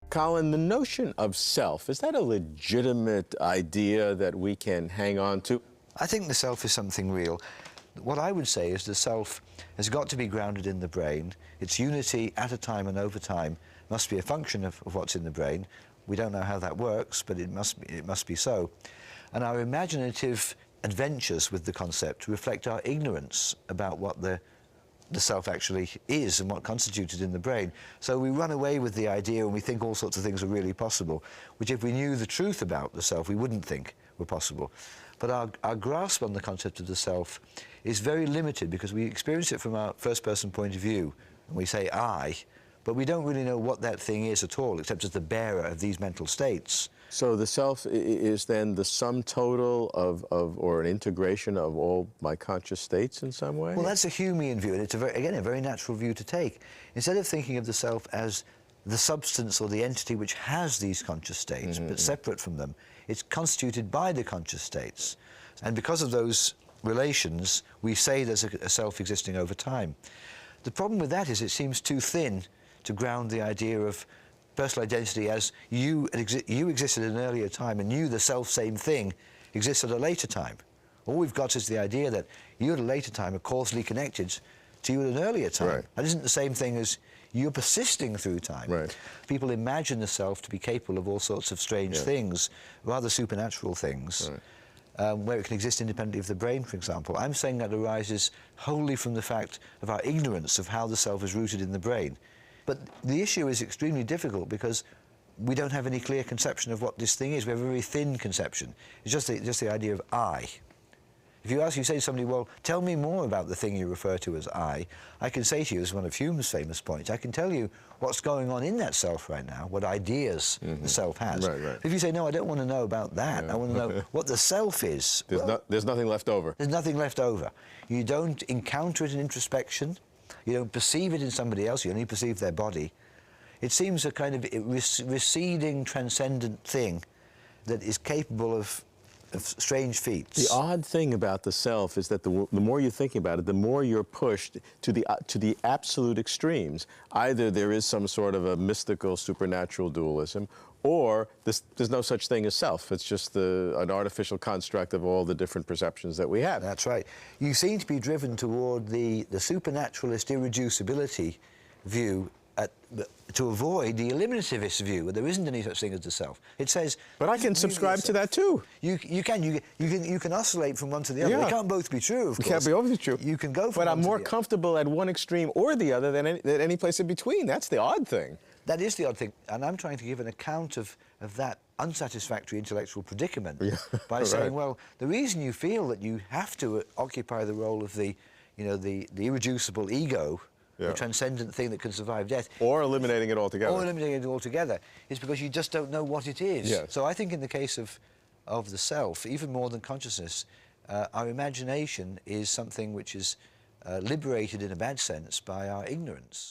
Colin, the notion of self, is that a legitimate idea that we can hang on to? I think the self is something real. What I would say is the self has got to be grounded in the brain. Its unity at a time and over time must be a function of what's in the brain. We don't know how that works, but it must be so. And our imaginative adventures with the concept reflect our ignorance about what the self actually is and what constitutes it in the brain. So we run away with the idea and we think all sorts of things are really possible, which if we knew the truth about the self, we wouldn't think were possible. But our grasp on the concept of the self is very limited because we experience it from our first-person point of view, and we say I, but we don't really know what that thing is at all, except as the bearer of these mental states. So the self is then the sum total of or an integration of all my conscious states in some way? Well, that's a Humean view, and it's, again, a very natural view to take. Instead of thinking of the self as the substance or the entity which has these conscious states, but separate from them, it's constituted by the conscious states. And because of those relations, we say there's a self existing over time. The problem with that is it seems too thin to ground the idea of personal identity as you existed at an earlier time and you, the self-same thing, exists at a later time. All we've got is the idea that you at a later time are causally connected to you at an earlier time. Right. That isn't the same thing as you're persisting through time. Right. People imagine the self to be capable of all sorts of strange things, rather supernatural things, where it can exist independently of the brain, for example. I'm saying that arises wholly from the fact of our ignorance of how the self is rooted in the brain. But the issue is extremely difficult because we don't have any clear conception of what this thing is. We have a very thin conception. It's just the idea of I. If you say to somebody, well, tell me more about the thing you refer to as I can say to you, as one of Hume's famous points, I can tell you what's going on in that self right now, what ideas the self has. Right. If you say, no, I don't want to know about that, I want to know what the self is. There's nothing left over. There's nothing left over. You don't encounter it in introspection. You don't perceive it in somebody else. You only perceive their body. It seems a kind of receding, transcendent thing that is capable of strange feats. The odd thing about the self is that the more you're thinking about it, the more you're pushed to the absolute extremes. Either there is some sort of a mystical, supernatural dualism, or there's no such thing as self. It's just an artificial construct of all the different perceptions that we have. That's right. You seem to be driven toward the supernaturalist irreducibility view to avoid the eliminativist view, where there isn't any such thing as the self. It says... But I can subscribe to that too. You can oscillate from one to the other. They can't both be true, of course. They can't be both true. You can go from But I'm more comfortable at one extreme or the other than any place in between. That's the odd thing. That is the odd thing. And I'm trying to give an account of that unsatisfactory intellectual predicament by saying, well, the reason you feel that you have to occupy the role of the irreducible ego, the transcendent thing that can survive death. Or eliminating it altogether. Or eliminating it altogether, is because you just don't know what it is. Yes. So I think in the case of the self, even more than consciousness, our imagination is something which is liberated in a bad sense by our ignorance.